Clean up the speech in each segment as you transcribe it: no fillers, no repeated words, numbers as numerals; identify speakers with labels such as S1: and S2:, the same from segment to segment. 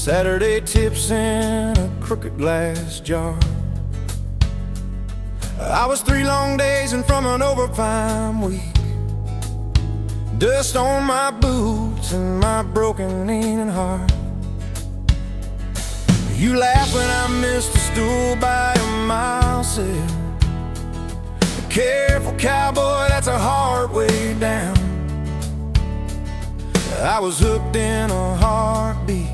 S1: Saturday tips in a crooked glass jar. I was 3 long days and from an overtime week. Dust on my boots and my broken aching heart. You laugh when I missed a stool by a mile sail. Careful cowboy, that's a hard way down. I was hooked in a heartbeat,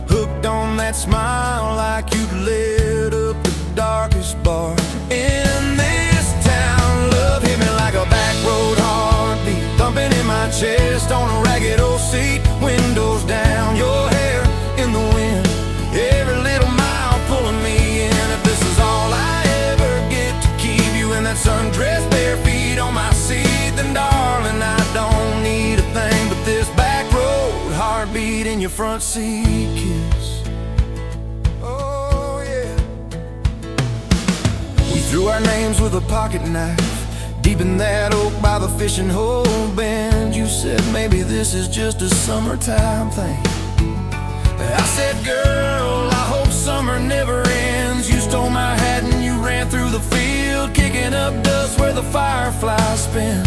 S1: hooked on that smile like you'd lit up the darkest bar in this town. Love hit me like a back road heartbeat, thumping in my chest on a ragged old seat. Windows down, your hair in the wind, every little mile pulling me in. If this is all I ever get to keep you in that sundress, bare feet on my seat, then darling, I don't need a thing but this back road heartbeat in your front seat kiss. Oh yeah. We threw our names with a pocket knife deep in that oak by the fishing hole bend. You said maybe this is just a summertime thing. I said, girl, I hope summer never ends. You stole my hat and you ran through the field, kicking up dust where the fireflies spin.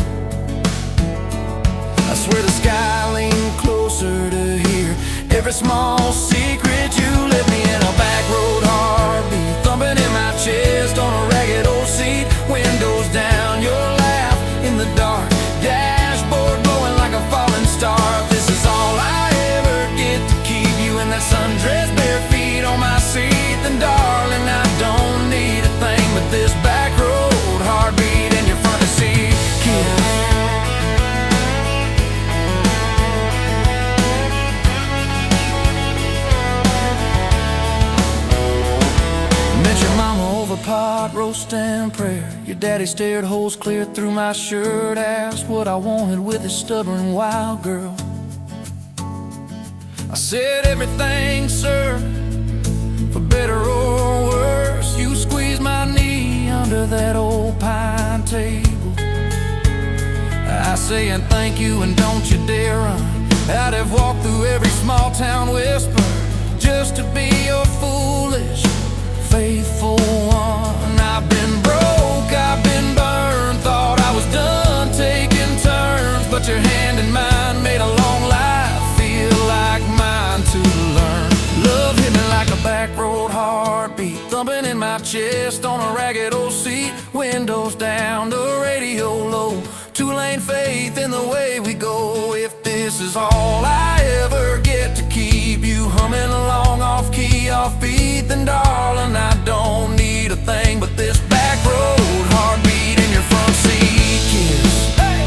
S1: I swear the sky leaned closer to hear every small secret. You let me in a back road heartbeat, thumping in my chest on a ragged old seat. Windows down, your laugh in the dark, dashboard glowing like a falling star. This is all I ever get to keep you in that sundress, bare feet on my seat, then darling, I don't need a thing but this back road heartbeat in your front seat kiss. Your mama over pot roast and prayer. Your daddy stared holes clear through my shirt, asked what I wanted with his stubborn wild girl. I said everything, sir, for better or worse. You squeezed my knee under that old pine table. I say and thank you and don't you dare run. I'd have walked through every small town whisper just to be your foolish faithful one. I've been broke, I've been burned, thought I was done taking turns, but your hand in mine made a long life feel like mine to learn. Love hit me like a back road heartbeat, thumping in my chest on a ragged old seat. Windows down, the radio low, 2-lane faith in the way we go. If this is all I ever get to keep you humming along off key, off beat, then darling, I don't need a thing but this back road heartbeat in your front seat kiss. Hey!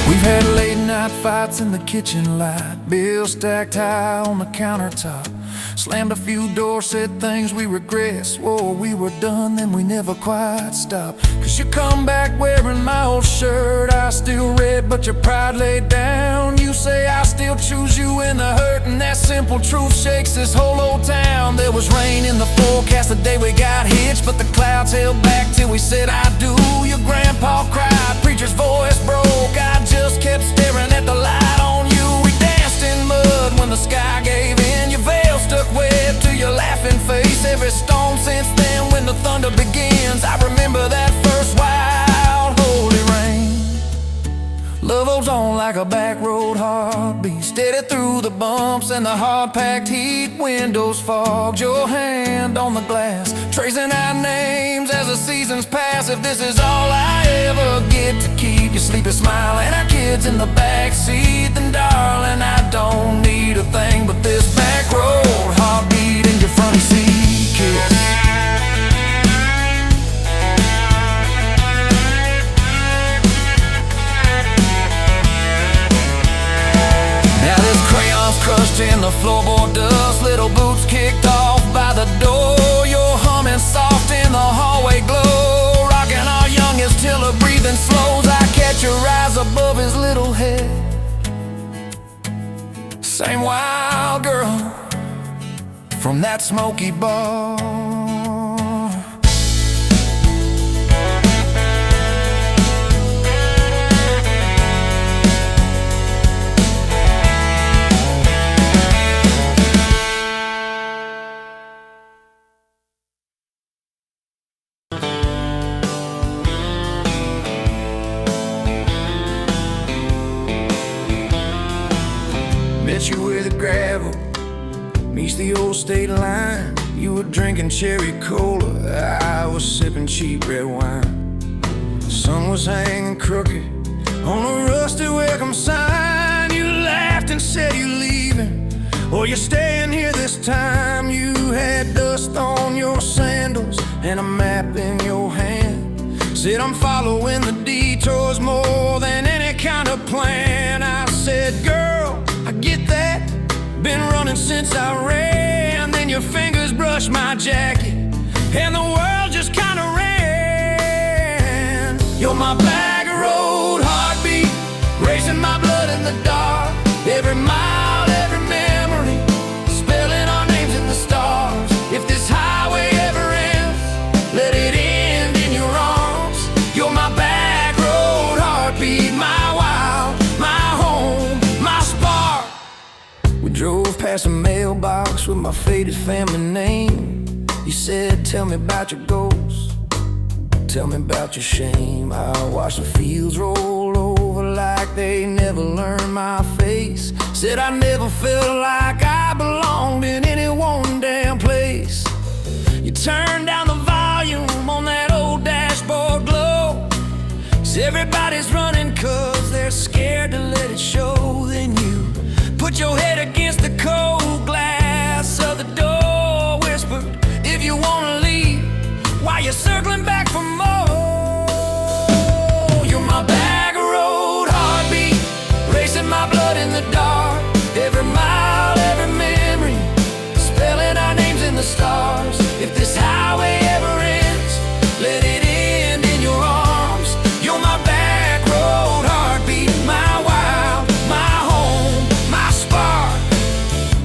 S1: We've had late night fights in the kitchen light, bills stacked high on the countertop. Slammed a few doors, said things we regret, swore we were done, then we never quite stopped. Cause you come back wearing my old shirt, I still red but your pride laid down. You say I still choose you in the hurt, and that simple truth shakes this whole old town. There was rain in the forecast the day we got hitched, but the clouds held back till we said I do. Your grandpa cried, preacher's voice broke, I just kept staring at the light on you. We danced in mud when the sky gave in, your veil stuck web to your laughing face. Every storm since then when the thunder begins, I remember that first wild holy rain. Love holds on like a back road heartbeat, steady through the bumps and the hard-packed heat. Windows fogged, your hand on the glass, tracing our names as the seasons pass. If this is all I ever get to keep you sleeping, smiling, our kids in the back seat, then darling, I don't need a thing but this back road heartbeat in your front seat kiss. Now this crayon's crushed in the floorboard dust, little boots kicked off by the door. You're humming soft in the hallway glow, rocking our youngest till her breathing slows. I catch your eyes above his little head, same wild girl from that smoky bar. met you where the gravel meets the old state line. You were drinking cherry cola, I was sipping cheap red wine. The sun was hanging crooked on a rusty welcome sign. You laughed and said you're leaving, or you're staying here this time. You had dust on your sandals and a map in your hand. Said I'm following the detours more than any kind of plan. I said, girl, I get that, been running since I ran. Then your fingers brushed my jacket and the world just kinda ran. You're my back road heartbeat, racing my blood in the dark. Every mile, every memory, spelling our names in the stars. If this highway ever ends, let it end in your arms. You're my back road heartbeat, my wild, my home, my spark. We drove past a mailbox with my faded family name. You said, tell me about your goals, tell me about your shame. I watched the fields roll over like they never learned my face. Said I never felt like I belonged in any one damn place. You turned down the volume on that old dashboard glow. 'Cause everybody's running 'cause they're scared to let it show. Then you put your head against the cold glass of the door, whispered, if you wanna leave, while you're circling back for more. You're my back road heartbeat, racing my blood in the dark. Every mile, every memory, spelling our names in the stars. If this highway ever ends, let it end in your arms. You're my back road heartbeat, my wild, my home, my spark.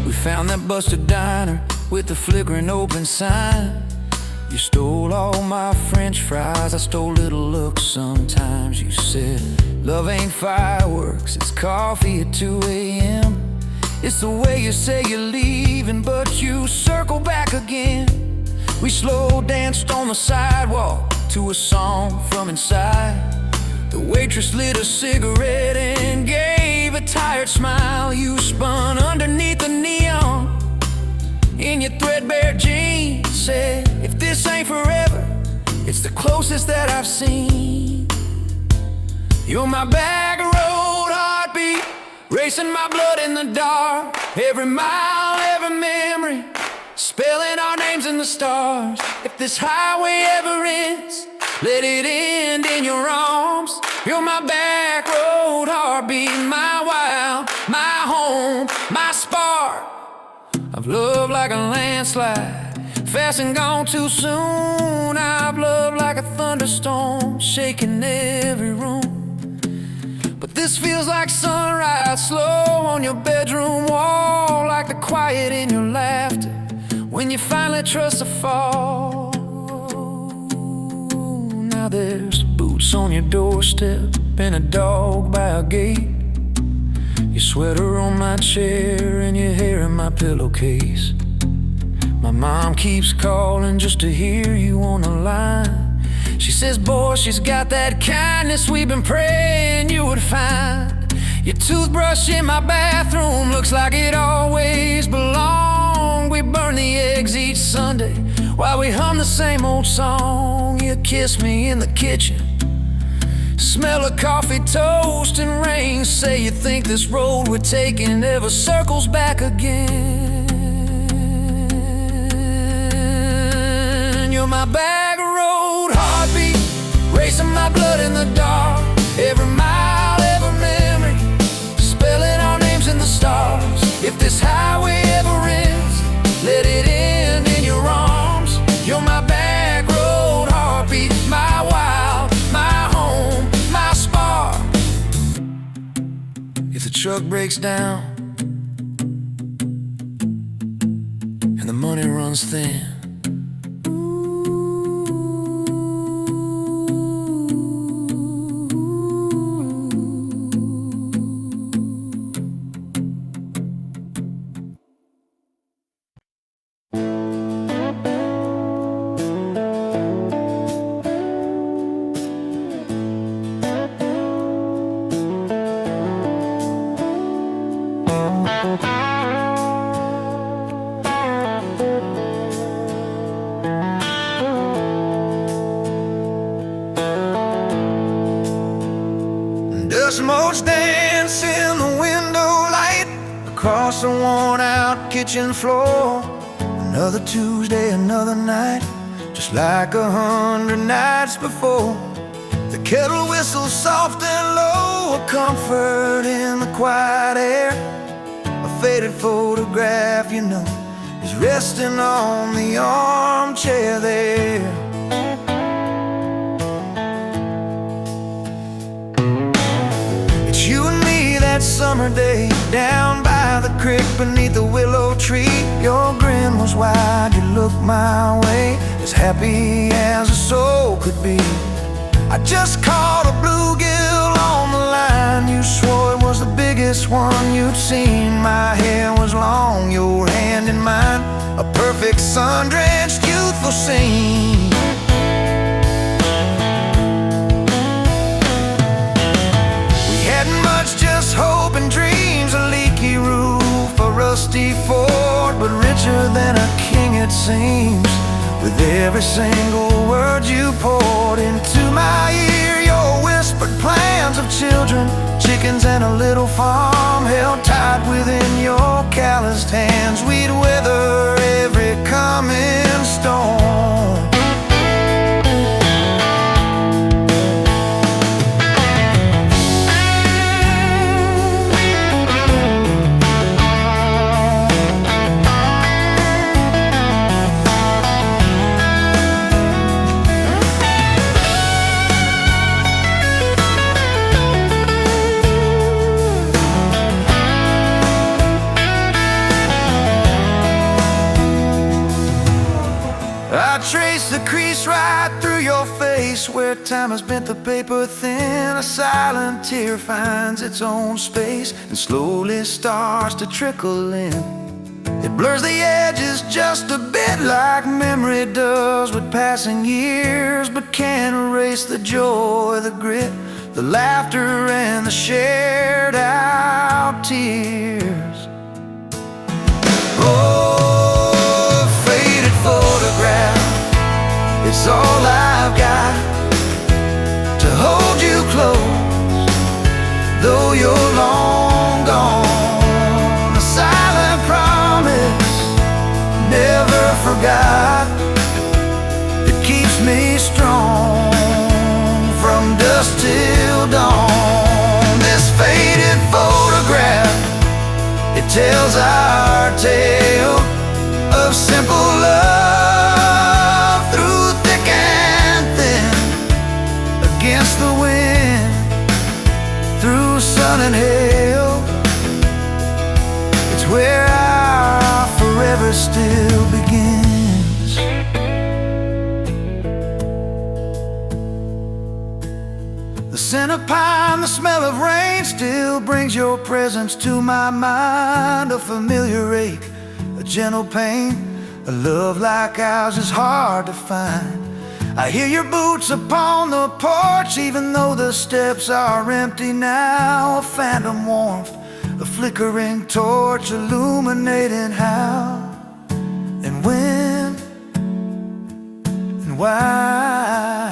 S1: We found that busted diner with the flickering open sign. You stole all my french fries, I stole little looks sometimes. You said, love ain't fireworks, it's coffee at 2 a.m. It's the way you say you're leaving, but you circle back again. We slow danced on the sidewalk to a song from inside. The waitress lit a cigarette and gave a tired smile. You spun underneath the neon in your threadbare jeans. Said, if this ain't forever, it's the closest that I've seen. You're my back road heartbeat, racing my blood in the dark. Every mile, every memory, spelling our names in the stars. If this highway ever ends, let it end in your arms. You're my back road heartbeat, my wild, my home, my spark. I've loved like a landslide, fast and gone too soon. I've loved like a thunderstorm, shaking every room. But this feels like sunrise, slow on your bedroom wall, like the quiet in your laughter when you finally trust a fall. Now there's boots on your doorstep and a dog by a gate. Your sweater on my chair and your hair in my pillowcase. My mom keeps calling just to hear you on the line. She says, boy, she's got that kindness we've been praying you would find. Your toothbrush in my bathroom looks like it always belonged. We burn the eggs each Sunday while we hum the same old song. You kiss me in the kitchen, smell of coffee, toast, and rain. Say you think this road we're taking never circles back again. You're my back road heartbeat, racing my blood in the dark. Every mile, every memory, spelling our names in the stars. If this highway ever ends, let it end in your arms. You're my back road heartbeat, my wild, my home, my spark. If the truck breaks down and the money runs thin, Smokes dance in the window light across the worn-out kitchen floor. Another Tuesday, another night, just like 100 nights before. The kettle whistles soft and low, a comfort in the quiet air. A faded photograph, you know, is resting on the armchair there. It's you and me that summer day, down by the creek beneath the willow tree. Your grin was wide, you looked my way, as happy as a soul could be. I just caught a bluegill on the line. You swore it was the biggest one you'd seen. My hair was long, your hand in mine, a perfect sun-drenched youthful scene. We hadn't much, just hope and dreams, a leaky roof, a rusty fort, but richer than a king it seems. With every single word you poured into my ear, your whispered plans of children, chickens and a little farm held tight within your calloused hands. We'd weather every coming storm. I trace the crease right through your face, where time has bent the paper thin. A silent tear finds its own space and slowly starts to trickle in. It blurs the edges just a bit, like memory does with passing years, but can't erase the joy, the grit, the laughter and the shared out tears. Oh, faded photograph, it's all I've got to hold you close, though you're long gone. A silent promise, never forgot, it keeps me strong from dusk till dawn. This faded photograph, it tells our tale of simple love through thick and thin, against the wind, through sun and hail. It's where our forever still begins. The scent of pine, the smell of rain still brings your presence to my mind. A familiar ache, a gentle pain, a love like ours is hard to find. I hear your boots upon the porch, even though the steps are empty now. A phantom warmth, a flickering torch, illuminating how and when and why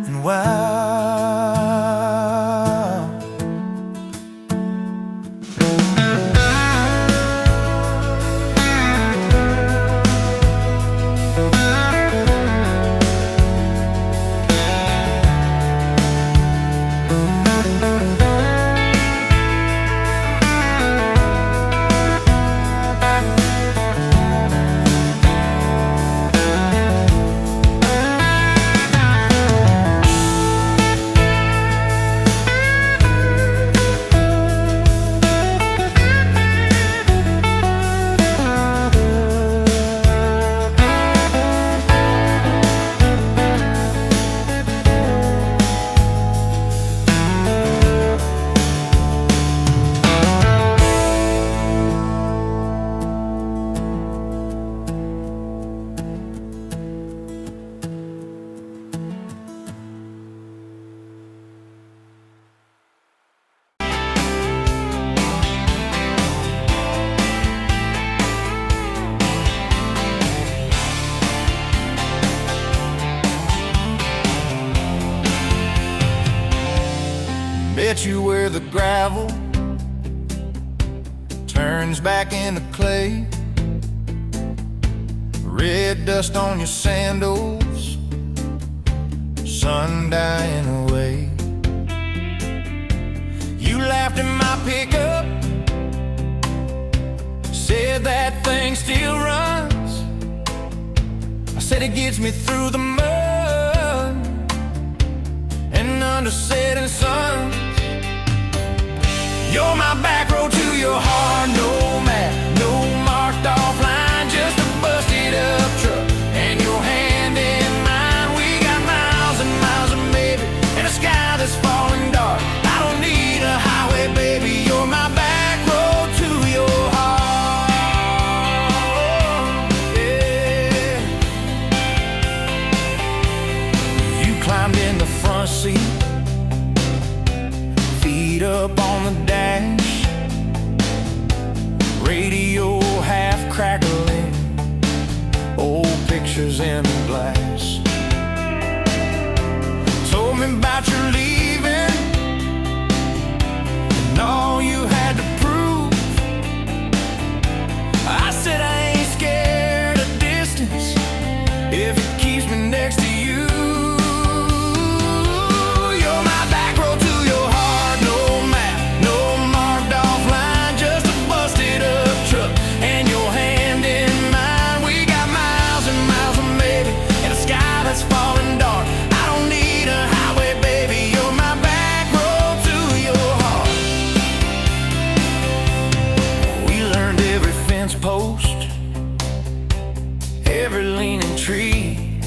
S1: and why. Bet you where the gravel turns back into clay, red dust on your sandals, sun dying away. You laughed at my pickup, said that thing still runs. I said it gets me through the mud and under setting suns. You're my back road to your heart, no map, no marked off line, just a busted up truck and your hand in mine. We got miles and miles of maybe and a sky that's falling dark. I don't need a highway, baby, you're my back road to your heart. Yeah. You climbed in the front seat, feet up on the dash, radio half crackling, old pictures in the glass. Told me about your leaving and all you had to prove. I said I ain't scared of distance if it keeps me next to you. You're my back road to your heart, no map, no marked off line, just a busted up truck and your hand in mine. We got miles and miles of maybe and a sky that's falling dark. I don't need a highway, baby, you're my back road to your heart. We learned every fence post, every leaning tree,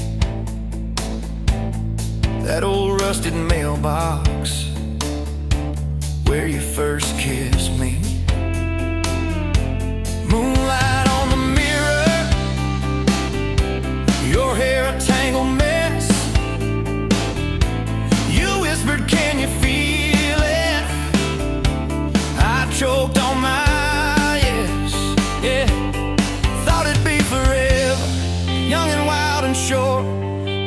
S1: that old rusted mailbox where you first kissed me. Moonlight on the mirror, your hair a tangled mess. You whispered, can you feel it? I choked on my yes, yeah. Thought it'd be forever, young and wild and short.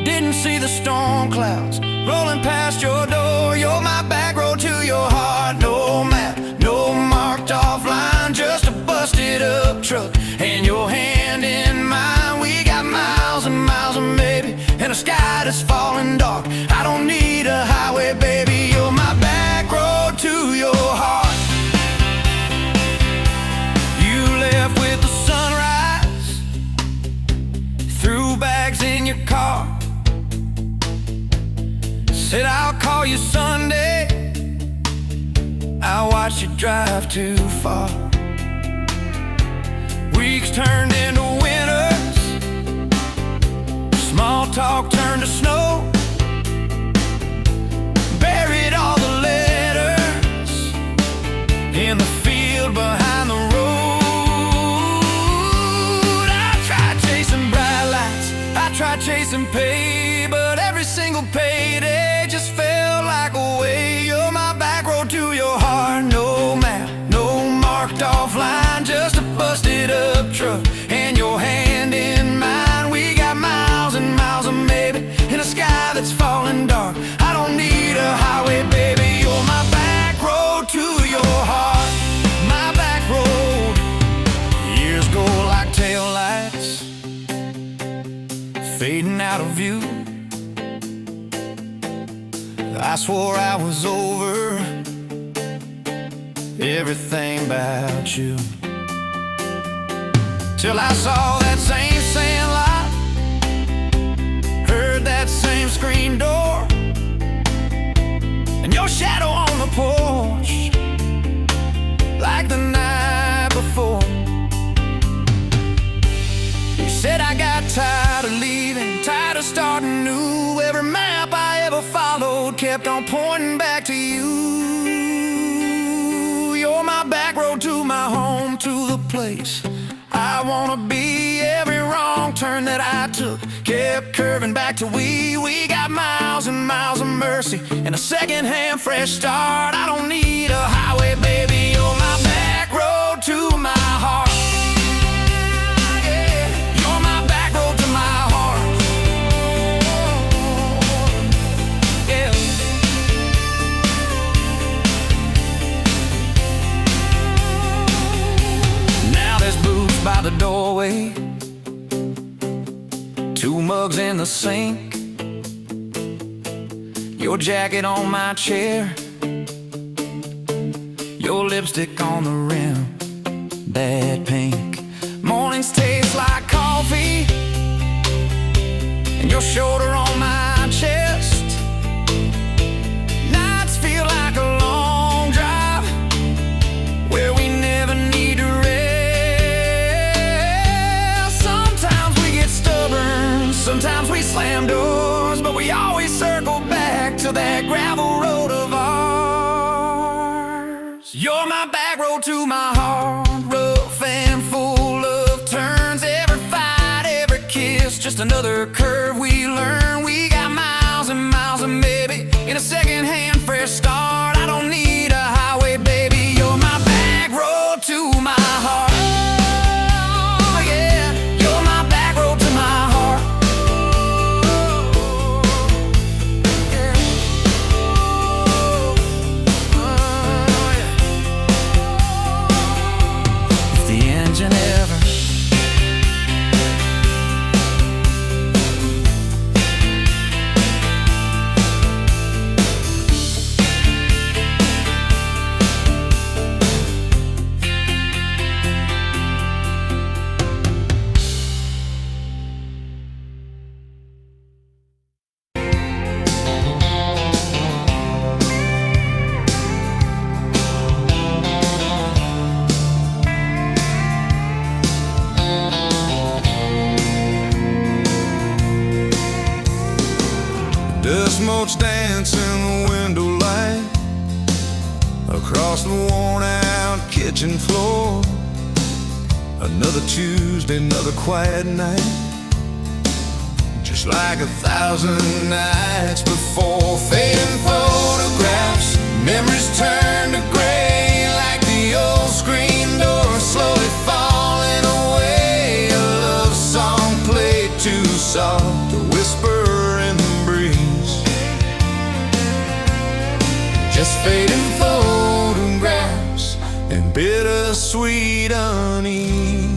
S1: Didn't see the storm clouds rolling past your door. You're my back road to your heart, no map, no marked off line, just a busted up truck and your hand in mine. We got miles and miles of maybe and a sky that's falling dark. I don't need a highway, baby, you're my back road to your heart. You left with the sunrise, threw bags in your car, said I'll call you Sunday. I watched you drive too far. Weeks turned into winters, small talk turned to snow. Buried all the letters in the field behind the road. I tried chasing bright lights, I tried chasing pay, but every single payday just felt like a way. You're my back road to your heart, no map, no marked off line, just a busted up truck and your hand in mine. We got miles and miles of maybe in a sky that's falling dark. I don't need a highway, baby, you're my back road to your heart. My back road. Years go like tail lights, fading out of view. I swore I was over everything about you, till I saw that same sand lot, heard that same screen door, and your shadow on the porch like the night before. You said I got tired of leaving, tired of starting new. Every map I ever followed kept on pointing back to you. You're my back road to my home, to the place I wanna be. Every wrong turn that I took kept curving back to we got miles and miles of mercy and a second-hand fresh start. I don't need a highway, baby, you're my back road to my heart. Yeah, you're my back road to my heart. Yeah. mugs in the sink, your jacket on my chair, your lipstick on the rim, that pink. Mornings taste like coffee, and your shoulder on my chest. Nights feel like a long drive where we never need to rest. Sometimes we get stubborn, sometimes we slam doors, but we always circle back to that gravel road of ours. You're my back road to my heart, rough and full of turns. Every fight, every kiss, just another curve we learn. We got miles and miles and maybe in a second-hand fresh start. I don't need a highway, baby. You're my back road to my heart. Oh, yeah. You're my back road to my heart. Yeah. Oh, yeah. If the engine ever
S2: dust motes dance in the window light across the worn-out kitchen floor. Another Tuesday, another quiet night, just like 1,000 nights before. Fading photographs, memories turn to gray like the old screen door slowly falling away. A love song played too soft, a whisper in the breeze, just fading photographs and bittersweet unease.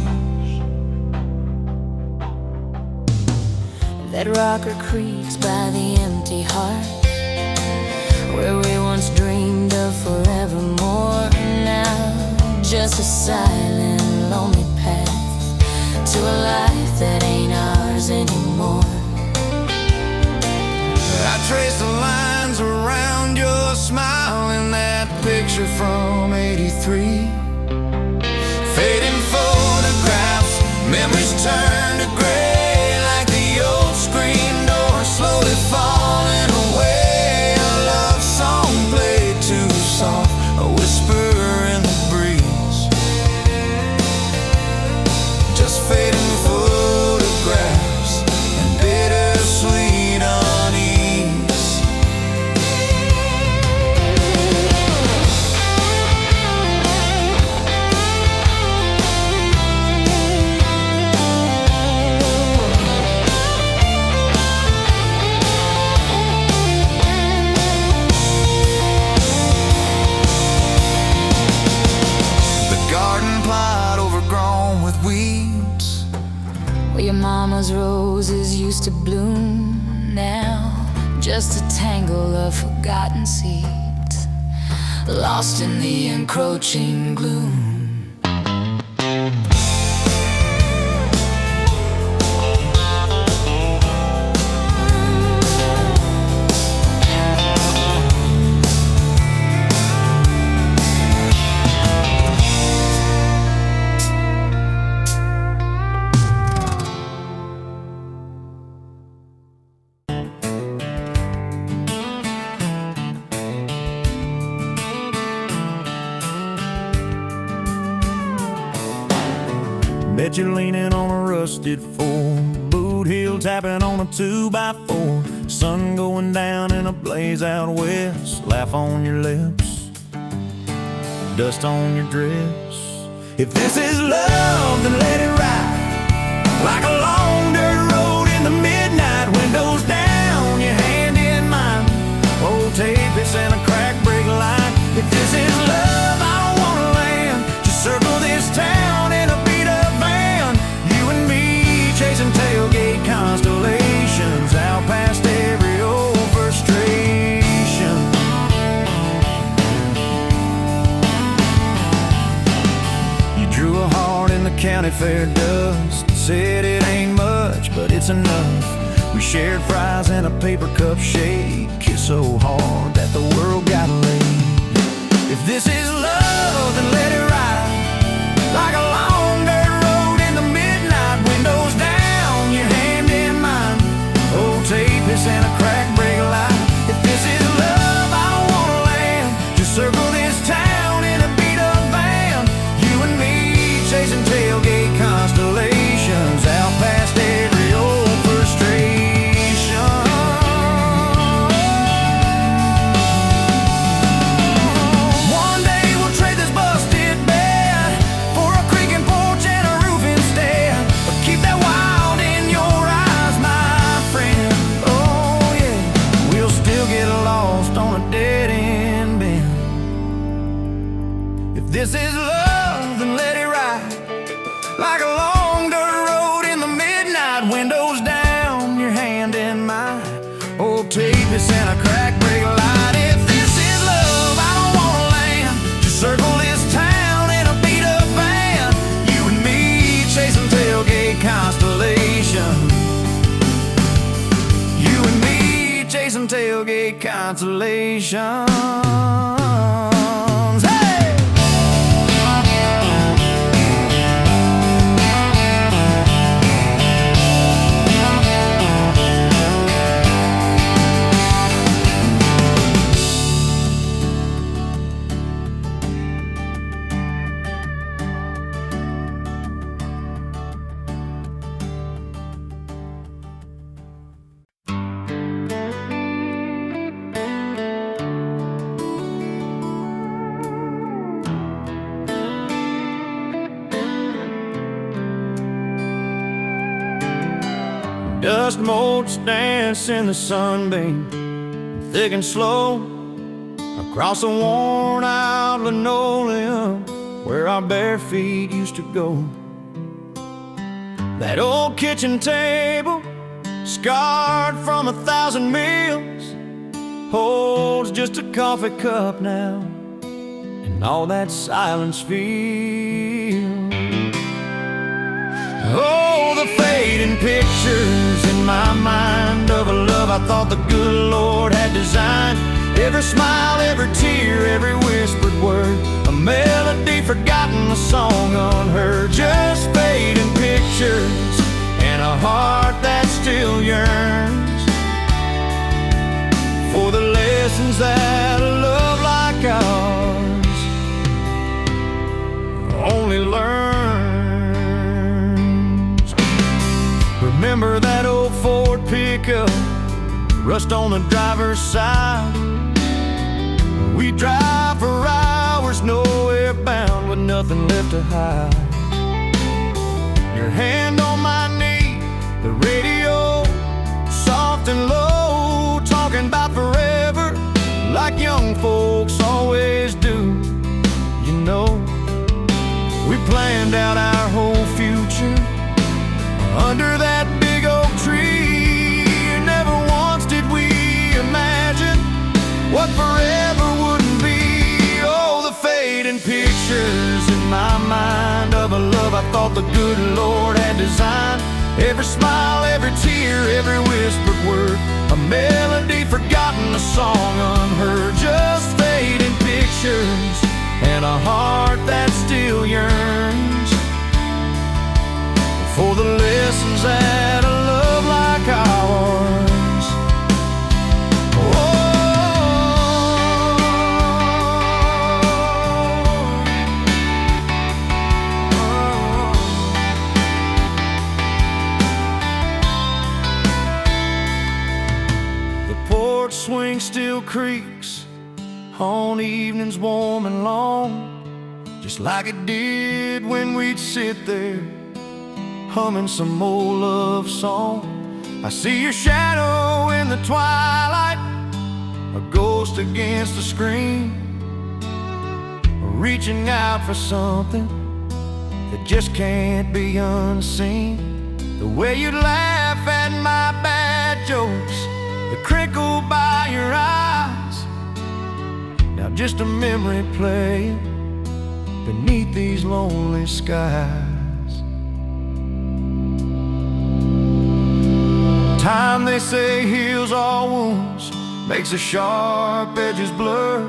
S3: That rocker creaks by the empty heart, where we once dreamed of forevermore. Now just a silent, lonely path to a life that ain't ours anymore.
S2: I trace the lines around your smile in that picture from '83. Fading photographs, memories turn to gray like the old screen door slowly falling away. A love song played too soft, a whisper in the breeze, just fading photographs and bittersweet unease.
S3: Where your mama's roses used to bloom, now just a tangle of forgotten seeds, lost in the encroaching gloom.
S1: Bet you're leaning on a rusted four, boot heel tapping on a 2x4. Sun going down in a blaze out west, laugh on your lips, dust on your dress. If this is love, then let it ride like a long dirt road in the midnight. Windows down, your hand in mine, old tape, it's in a crack brake line. If this is love, I don't wanna land, just circle this town in a beat-up van, you and me chasing tailgate constellations.
S2: county fair dust. Said it ain't much, but it's enough. We shared fries and a paper cup shake. Kissed so hard that the world got laid. If this is love, then let it ride like a long dirt road in the midnight. Windows down, your hand in mine. Old tape and a crack brake light. If this is love, I don't wanna land. Just circle this town in a beat-up van. You and me chasing tailgate constellations out past every old frustration. One day we'll trade this busted bed for a creaking porch and a roof instead. But keep that wild in your eyes, my friend. Oh yeah, we'll still get lost on a dead-end bend. If this is love, then let it ride like a long dirt road in the midnight. Windows down, your hand in mine. Old tape and a crack brake light. If this is love, I don't wanna land. Just circle this town in a beat-up van. You and me chasing tailgate constellation. You and me chasing tailgate constellations. Hey! Dust motes dance in the sunbeam, thick and slow, across the worn-out linoleum where our bare feet used to go. That old kitchen table, scarred from 1,000 meals, holds just a coffee cup now, and all that silence feels. Oh, the fading pictures in my mind of a love I thought the good Lord had designed. Every smile, every tear, every whispered word, a melody forgotten, a song unheard. Just fading pictures and a heart that still yearns for the lessons that a love like ours only learns. Remember that old Ford pickup, rust on the driver's side. We drive for hours, nowhere bound, with nothing left to hide. Your hand on my knee, the radio soft and low, talking about forever like young folks always do. You know, we planned out our whole future under that big oak tree. Never once did we imagine what forever wouldn't be. Oh, the fading pictures in my mind of a love I thought the good Lord had designed. Every smile, every tear, every whispered word, a melody forgotten, a song unheard. Just fading pictures and a heart that still yearns for the lessons that a love like ours. The porch swing still creaks on evenings warm and long, just like it did when we'd sit there humming some old love song. I see your shadow in the twilight, a ghost against the screen, reaching out for something that just can't be unseen. The way you laugh at my bad jokes, the crinkle by your eyes, now just a memory playing beneath these lonely skies.
S1: Time, they say, heals all wounds, makes the sharp edges blur.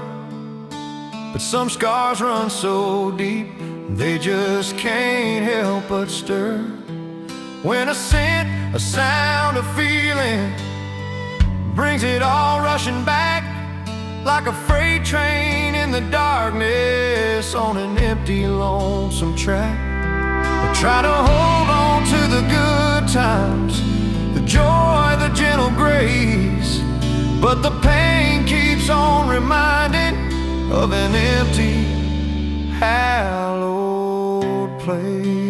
S1: But some scars run so deep, they just can't help but stir. When a scent, a sound, a feeling brings it all rushing back, like a freight train in the darkness on an empty, lonesome track. But try to hold on to the good times, the joy, the gentle grace, but the pain keeps on reminding of an empty, hallowed place.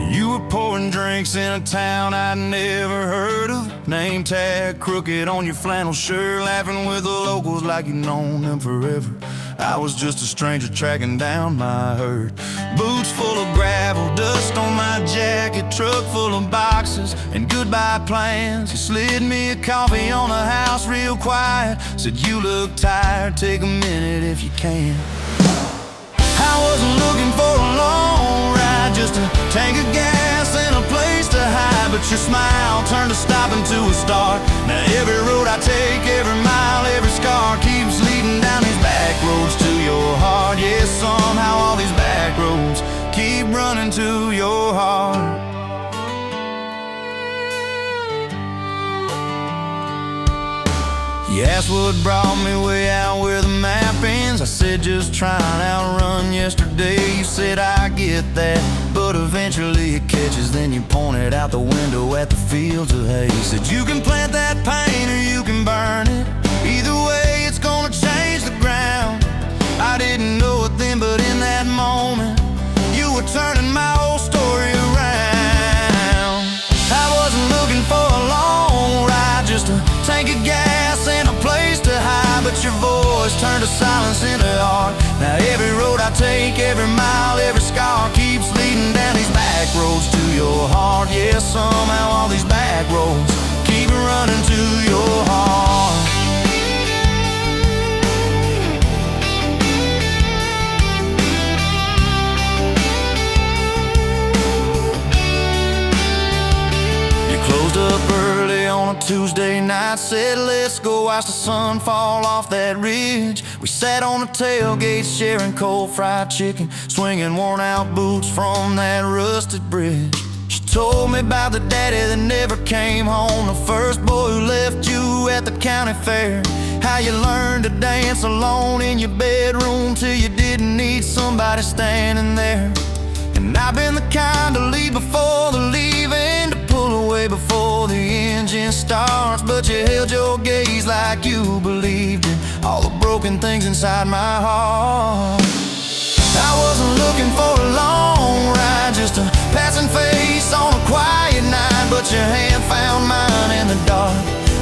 S2: You were pouring drinks in a town I'd never heard of. Name tag crooked on your flannel shirt, laughing with the locals like you'd known them forever. I was just a stranger tracking down my herd. Boots full of gravel, dust on my jacket, truck full of boxes and goodbye plans. You slid me a coffee on the house real quiet, said you look tired, take a minute if you can. I wasn't looking for a long ride, just a tank of gas and a place to hide. But your smile turned a stop into a start. Now every road I take, every mile, every scar keeps leading down these back roads to your heart. Yeah, somehow all these back roads keep running to your heart. You asked what brought me way out where the map ends. I said just trying to outrun yesterday. You said I get that, but eventually it catches. Then you pointed out the window at the fields of hay. You said you can plant that pain or you can burn it. Either way it's gonna change the ground. I didn't know it then, but in that moment you were turning my whole story around. I wasn't looking for a long ride, just a tank of gas and a place to hide. But your voice turned a silence into art. Now every road I take, every mile, every scar keeps leading down these back roads to your heart. Yeah, somehow all these back roads keep running to your heart. Closed up early on a Tuesday night, said let's go watch the sun fall off that ridge. We sat on the tailgate sharing cold fried chicken, swinging worn out boots from that rusted bridge. She told me about the daddy that never came home, the first boy who left you at the county fair. How you learned to dance alone in your bedroom till you didn't need somebody standing there. And I've been the kind to leave before the leaving, to pull away before the engine starts. But you held your gaze like you believed in all the broken things inside my heart. I wasn't looking for a long ride, just a passing face on a quiet night. But your hand found mine in the dark.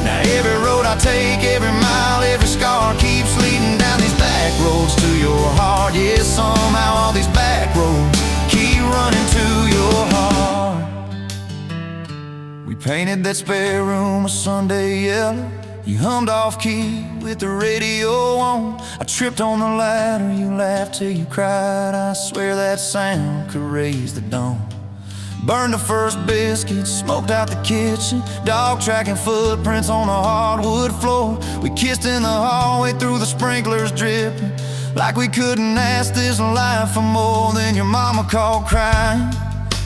S2: Now every road I take, every mile, every scar keeps leading down these back roads to your heart. Yeah, somehow all these back roads keep running to your heart. We painted that spare room a Sunday yellow. You hummed off key with the radio on. I tripped on the ladder, you laughed till you cried. I swear that sound could raise the dawn. Burned the first biscuit, smoked out the kitchen, dog tracking footprints on the hardwood floor. We kissed in the hallway through the sprinklers dripping, like we couldn't ask this life for more. Than your mama called crying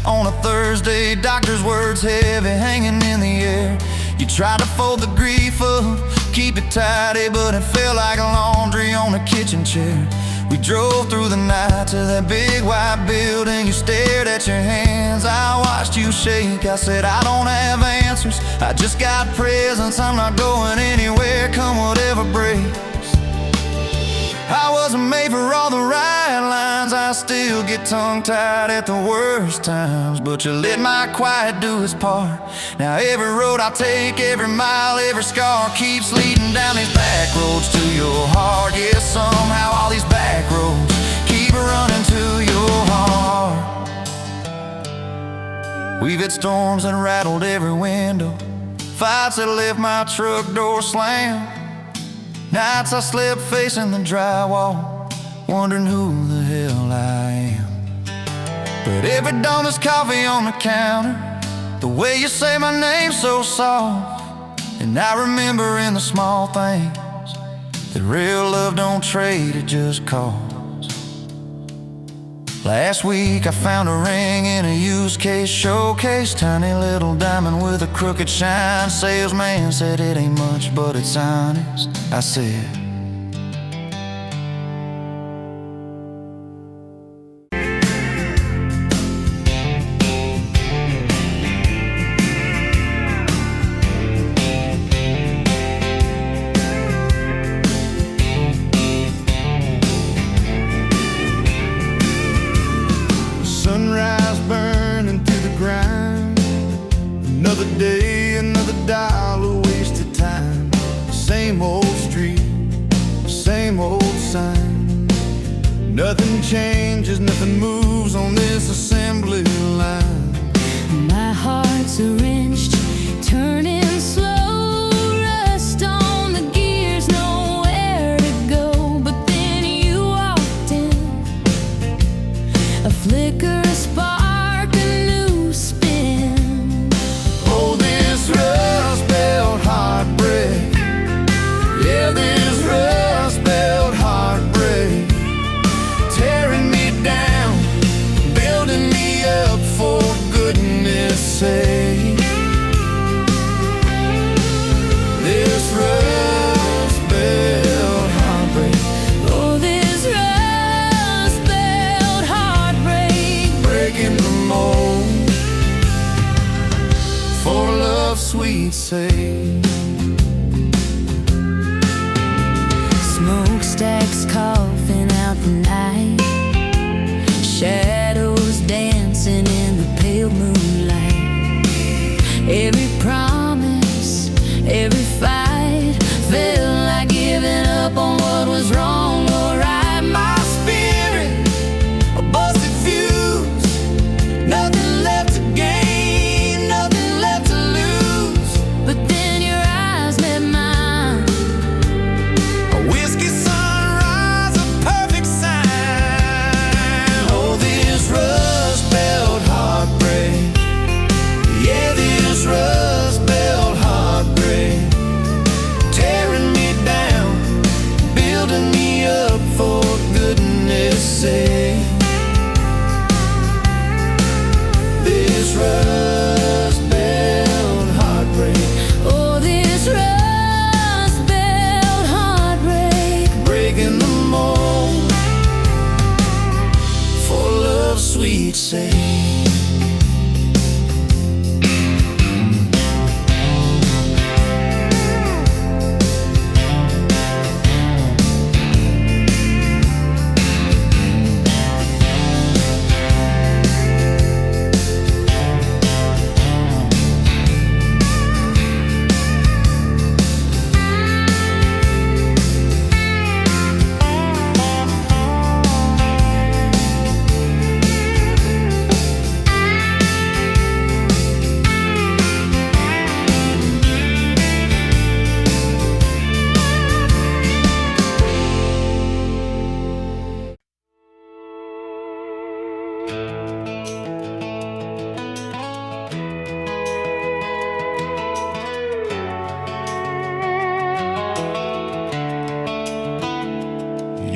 S2: on a Thursday, doctor's words heavy hanging in the air. You tried to fold the grief up, keep it tidy, but it felt like laundry on a kitchen chair. We drove through the night to that big white building. You stared at your hands, I watched you shake. I said I don't have answers, I just got presence. I'm not going anywhere, come whatever breaks. I wasn't made for all the right lines. I still get tongue-tied at the worst times, but you let my quiet do its part. Now every road I take, every mile, every scar keeps leading down these back roads to your heart. Yeah, somehow all these back roads keep running to your heart. We've had storms that rattled every window, fights that left my truck door slammed, nights I slept facing the drywall, wondering who the hell I am. But every dawn there's coffee on the counter, the way you say my name so soft. And I remember in the small things that real love don't trade, it just costs. Last week I found a ring in a used case showcase, tiny little diamond with a crooked shine. Salesman said it ain't much, but it's honest. I said, sunrise burning through the grind, another day, another dollar wasted time. Same old street, same old sign. Nothing changes, nothing moves on this assembly line.
S3: My heart's a wrenched, turning slow, rust on the gears, nowhere to go. But then you walked in, a flicker, a spark, a new spin.
S2: Oh, this rust belt heartbreak, yeah, this rust belt heartbreak, tearing me down, building me up, for goodness sake. This rust belt heartbreak,
S3: Oh, this rust belt heartbreak,
S2: breaking the mold, for love's sweet sake.
S3: smokestacks coughing out the night, shadows dancing in the pale moonlight. Every promise, every fight felt like giving up on what was wrong or right.
S2: My spirit, a busted fuse, nothing left to gain, nothing left to lose.
S3: But then your eyes met mine,
S2: A whiskey sunrise, a perfect sign. Oh, this rust belt heartbreak, yeah, this rust belt heartbreak, tearing me down, building me up, for goodness sake. This rust belt heartbreak,
S3: oh, this rust belt heartbreak,
S2: breaking the mold, for love's sweet sake.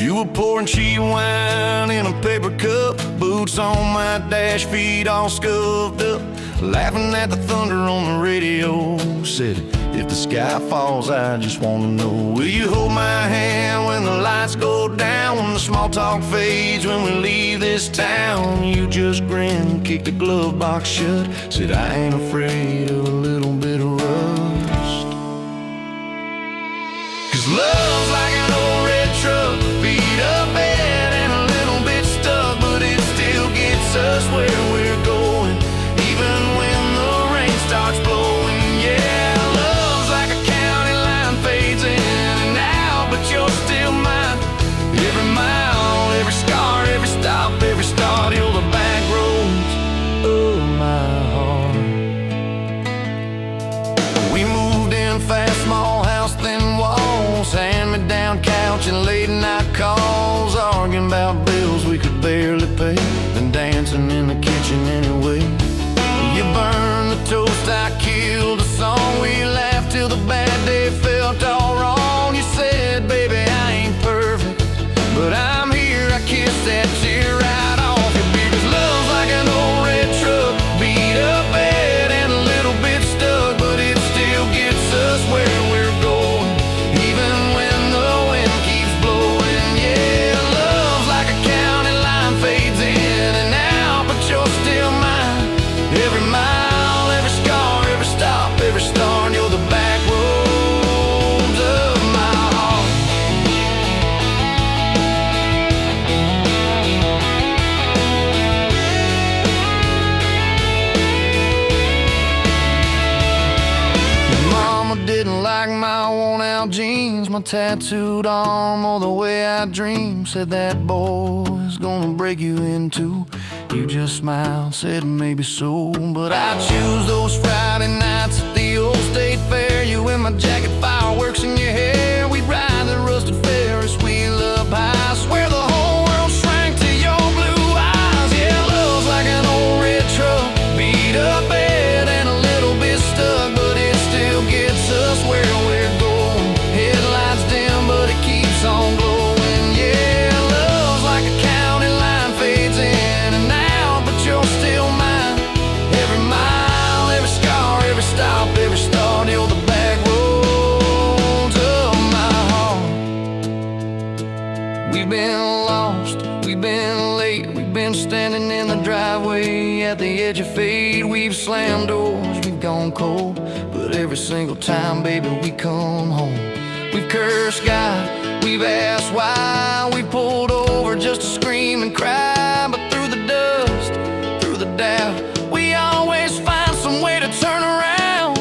S2: You were pouring cheap wine in a paper cup, boots on my dash, feet all scuffed up, laughing at the thunder on the radio. Said, if the sky falls, I just wanna know, will you hold my hand when the lights go down, when the small talk fades, when we leave this town? You just grinned, kicked the glove box shut, said, I ain't afraid of a little bit of rust. 'Cause love's like an old red truck,
S1: my tattooed arm or the way I dream. Said that boy's gonna break you in two. You just smiled, said maybe so. But I choose those Friday nights at the old state fair. You in my jacket, fireworks in your hair. We'd ride the rusted Ferris wheel up high. Swear the whole world shrank to your blue eyes. Yeah, love's like an old red truck, beat up bed and a little bit stuck, but it still gets us where we're going. Headlights dim, but it keeps on glowing. Yeah, love's like a county line, fades in and out, but you're still mine. Every mile, every scar, every stop, every start, you're the back roads of my heart. We've been lost, we've been late, we've been standing in the driveway at the edge of fate. We've slammed doors, we've gone cold, but every single time, baby, we come home. We've cursed God, we've asked why. We pulled over just to scream and cry, but through the dust, through the doubt, we always find some way to turn around.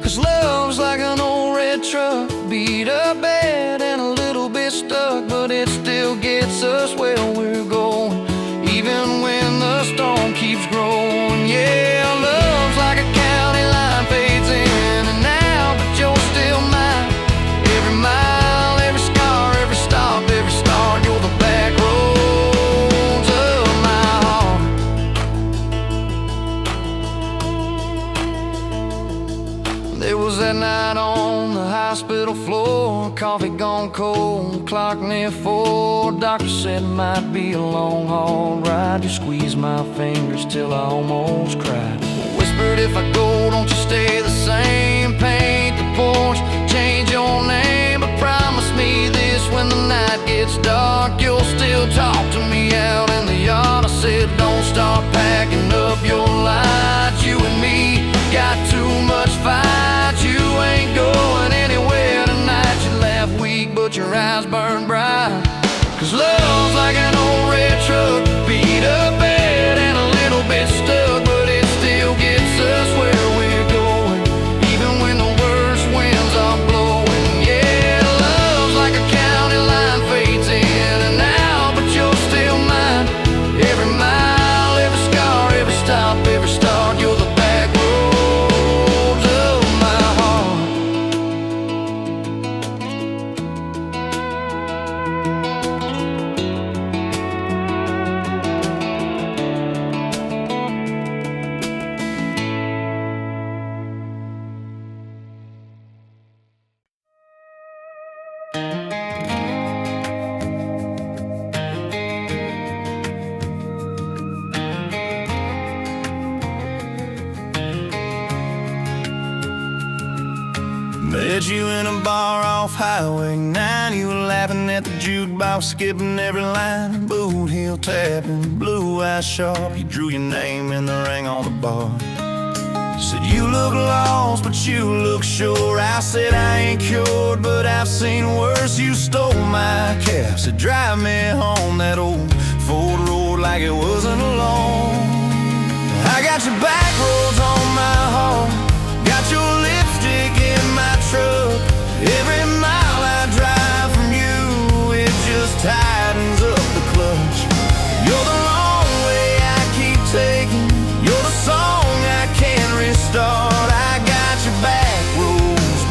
S1: 'Cause love's like an old red truck, beat up bed and a little bit stuck, but it still gets us where we're going, even when the storm keeps growing. Yeah, love's like a county line, fades in and out, but you're still mine. Every mile, every scar, every stop, every start, you're the back roads of my heart. There was that night on the hospital floor, coffee gone cold, clock near 4. Doctor said it might be a long haul ride. You squeezed my fingers till I almost cried. Whispered, if I go, don't you stay the same. Paint the porch, change your name, but promise me this, when the night gets dark, you'll still talk to me out in the yard. I said, don't start packing up your lights. You and me got too much fight. You ain't going anywhere tonight. You laugh weak, but your eyes burn bright. 'Cause love's like an old red truck, beat up bed and a little bit stuck, but it still gets us where we're going, even when the worst winds are blowing. Yeah, love's like a county line, fades in and out, but you're still mine. Every mile, every scar, every stop, every start, you're the back roads of my heart.
S2: Met you in a bar off Highway 9. You were laughing at the jukebox, skipping every line. Boot heel tapping, blue eyes sharp. You drew your name in the ring on the bar. Said you look lost, but you look sure. I said I ain't cured, but I've seen worse. You stole my cab, said drive me home. That old Ford road like it wasn't alone. I got your back roads on my heart, got your lipstick in my truck. Every mile I drive from you, it just tightens up the clutch. You're the long way I keep taking, you're the song I can't restart. I got your back roads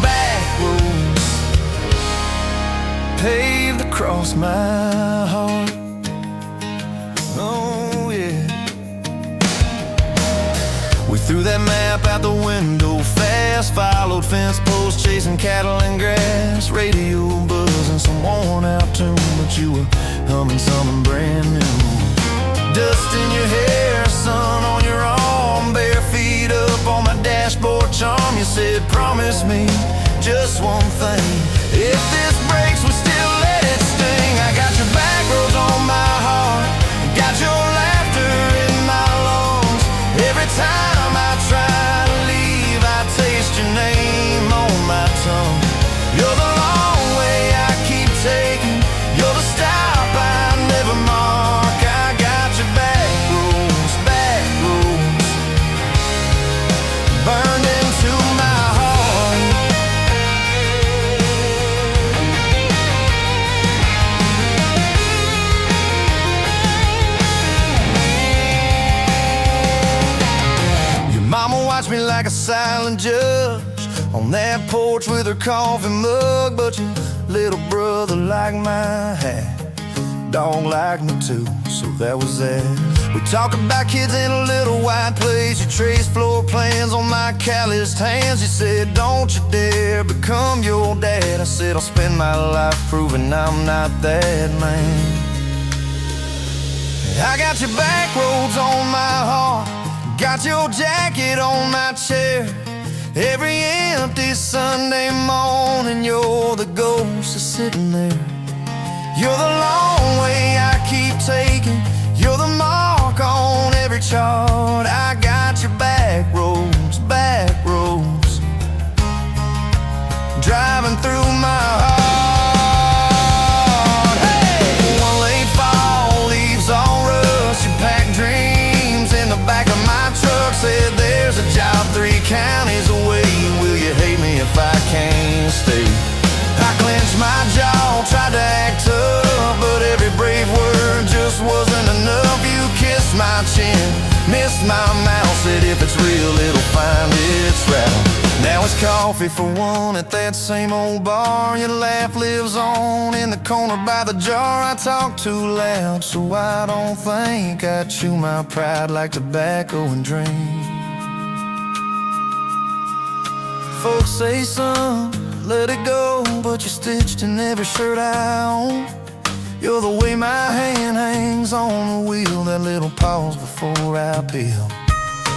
S2: paved across my heart. Oh yeah. We threw that map out the window fast, followed fence posts, chasing cattle and grass. Radio buzzing some worn out tune, but you were humming something brand new. Dust in your hair, sun on your arm, bare feet up on my dashboard charm. You said, promise me just one thing, if this breaks, we still let it sting. I got your back roads on my heart, got your laughter in my lungs. Every time I try to leave, I taste your name on my tongue. You're the long way I keep taking, you're the stop I never mark. I got your back roads burned into my heart. like a silent judge on that porch with her coffee mug. But your little brother liked my hat, dog liked me too, so that was that. We talk about kids in a little white place. You traced floor plans on my calloused hands. You said, don't you dare become your dad. I said, I'll spend my life proving I'm not that man. I got your back roads on my heart, got your jacket on my chair. Every empty Sunday morning, you're the ghost that's sitting there. You're the long way I keep taking, you're the mark on every chart. I got your back roads, driving through my heart. Hey! One late fall, leaves all rust. You pack dreams in the back of my truck. Said there's a job 3 counties away. Will you hate me if I can't stay? I clenched my jaw, tried to act tough, but every brave word just wasn't enough. You kissed my chin, missed my mouth, said if it's real, it'll find its route. Now it's coffee for one at that same old bar. Your laugh lives on in the corner by the jar. I talk too loud, so I don't think I chew my pride like tobacco and drink. Folks say, son, let it go, but you're stitched in every shirt I own. You're the way my hand hangs on the wheel, that little pause before I peel.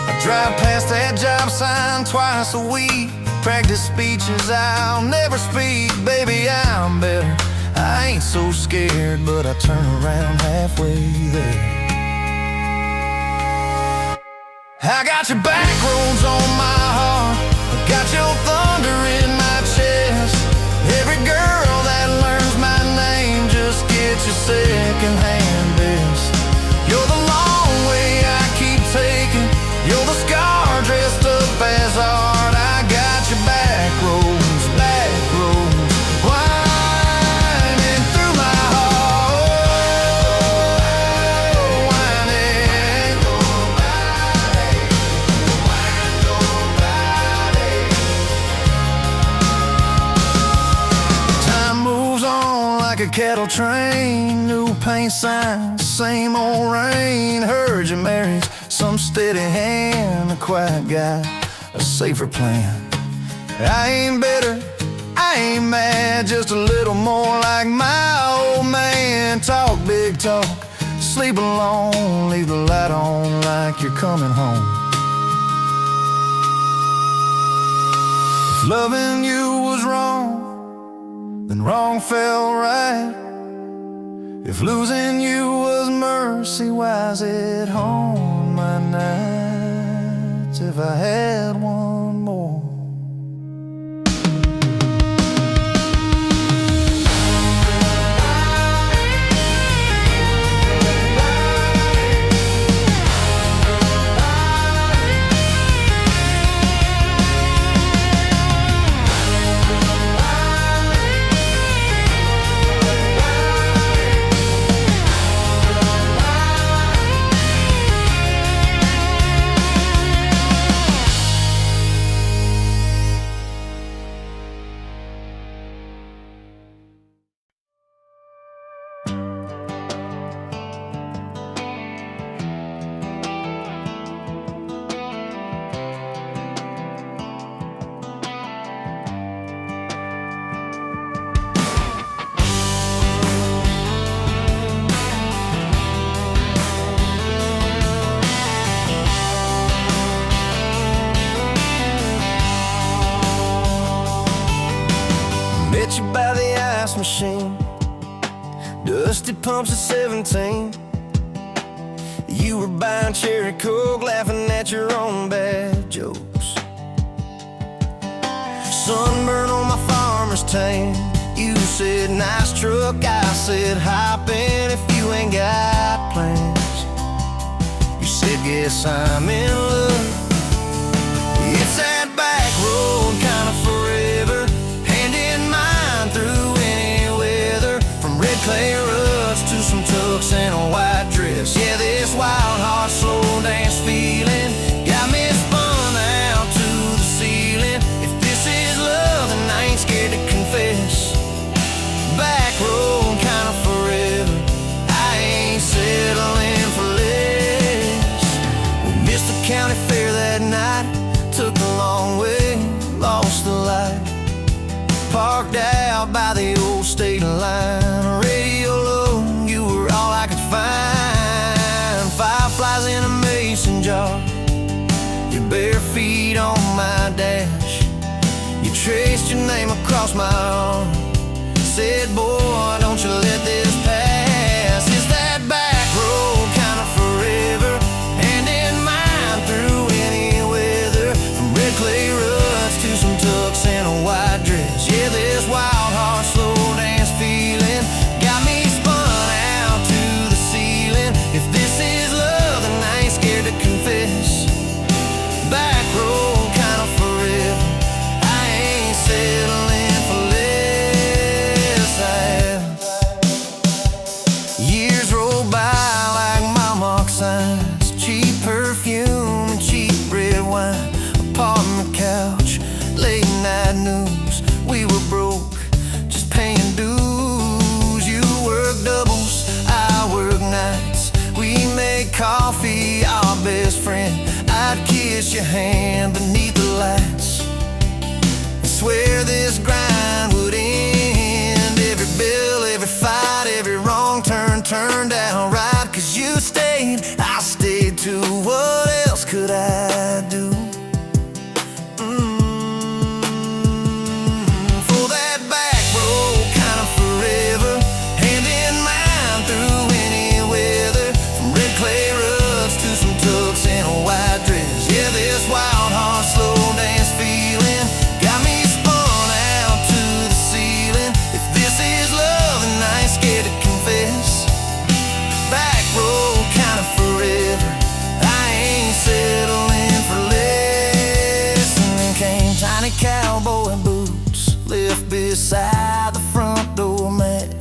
S2: I drive past that job sign twice a week, practice speeches I'll never speak. Baby, I'm better, I ain't so scared, but I turn around halfway there. I got your back roads on my heart, got your thunder in my chest. Every girl that learns my name just gets your second-hand best. You're the long way I keep taking, you're the scar dressed up as art. I got your back roads, winding through my heart, winding. Time moves on like a cattle train, new paint signs, same old rain. Heard you married some steady hand, a quiet guy, a safer plan. I ain't bitter, I ain't mad, just a little more like my old man. Talk big talk, sleep alone, leave the light on like you're coming home. If loving you was wrong, then wrong felt right. If losing you was mercy, why's it haunt my nights? If I had one more. Met you by the ice machine, dusty pumps at 17. You were buying cherry coke, laughing at your own bad jokes. Sunburn on my farmer's tan, you said nice truck, I said hop in if you ain't got plans. You said guess I'm in love. It's that back road kind of forever, hand in mine through any weather. From red clay ruts to some tucks and a white dress. Yeah, this wild heart slow dance feeling got me spun out to there that night. Took the long way, lost the light. Parked out by the old state line. Radio low, you were all I could find. Fireflies in a mason jar, your bare feet on my dash. You traced your name across my arm, said, boy, don't you let this pass. It's that back road kind of forever, hand in mine through any weather. From red clay ruts to some tucks and a white dress. Yeah, this wild heart slow dance feeling got me spun out to the ceiling. If this is love, then I ain't scared to confess. Back road kind of forever, I ain't settling for less. Years roll by like mile mark signs, cheap perfume and cheap red wine. Apartment couch, late night news, we were broke, just paying dues. You work doubles, I work nights. We made coffee our best friend. I'd kiss your hand beneath the lights and swear this grind would end. Every bill, every fight, every wrong turn turned out right. 'Cause you stayed, I stayed too. What else could I do? For that back road kind of forever, hand in mine through any weather. From red clay ruts to some tucks and a white dress. Yeah, this wild heart slow dance feeling got me spun out to the ceiling. If this is love, then I ain't scared to confess. Back road kind of forever, I ain't settling for less. And then came tiny cowboy boots, left beside the front door mat.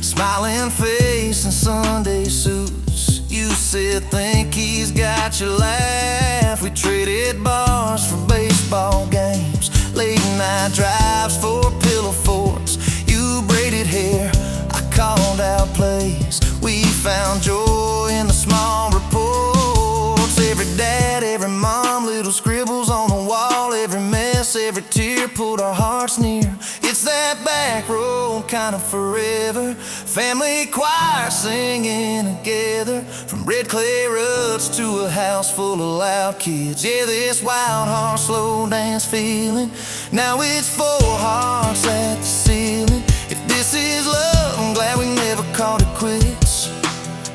S2: Smiling face and Sunday suits. You said, think he's got your laugh. We traded bars for baseball games, late night drives for pillow forts. You braided hair, I called out plays. We found joy in the small reports. Every dad, every mom, little scribbles on the wall. Every mess, every tear pulled our hearts near. It's that back road kind of forever, family choir singing together. From red clay ruts to a house full of loud kids. Yeah, this wild heart slow dance feeling, now it's 4 hearts at the ceiling. If this is love, I'm glad we never called it quits.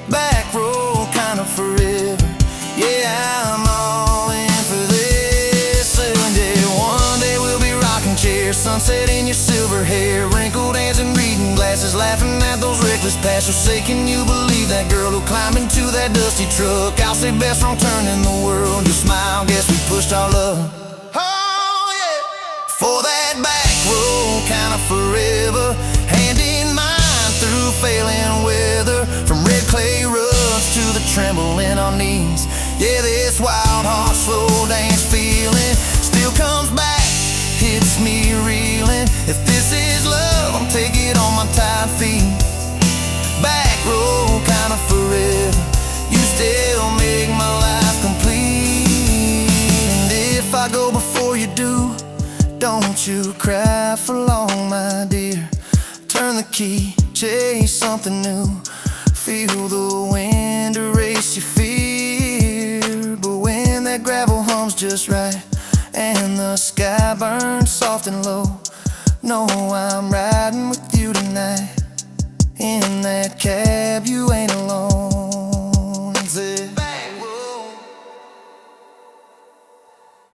S2: Back road kind of forever, yeah, I'm all in for this. And yeah, one day we'll be rocking chairs, sunset in your silver hair, wrinkled hands and reading glasses, laughing at those reckless past. So say, can you believe that girl who climbed into that dusty truck? I'll say best wrong turn in the world. You smile, guess we pushed our luck. Oh yeah, for that back road kind of forever, hand in mine through failing weather. From red clay ruts to the tremble in our knees. Yeah, this wild heart slow dance feeling still comes back, hits me reeling. If this is love, I'll take it on my tired feet. Back road kind of forever, you still make my life complete. And if I go before you do, don't you cry for long, my dear. Turn the key, chase something new. Feel the wind erase your fear. But when that gravel hums just right and the sky burns soft and low, know I'm riding with you tonight. In that cab, you ain't alone.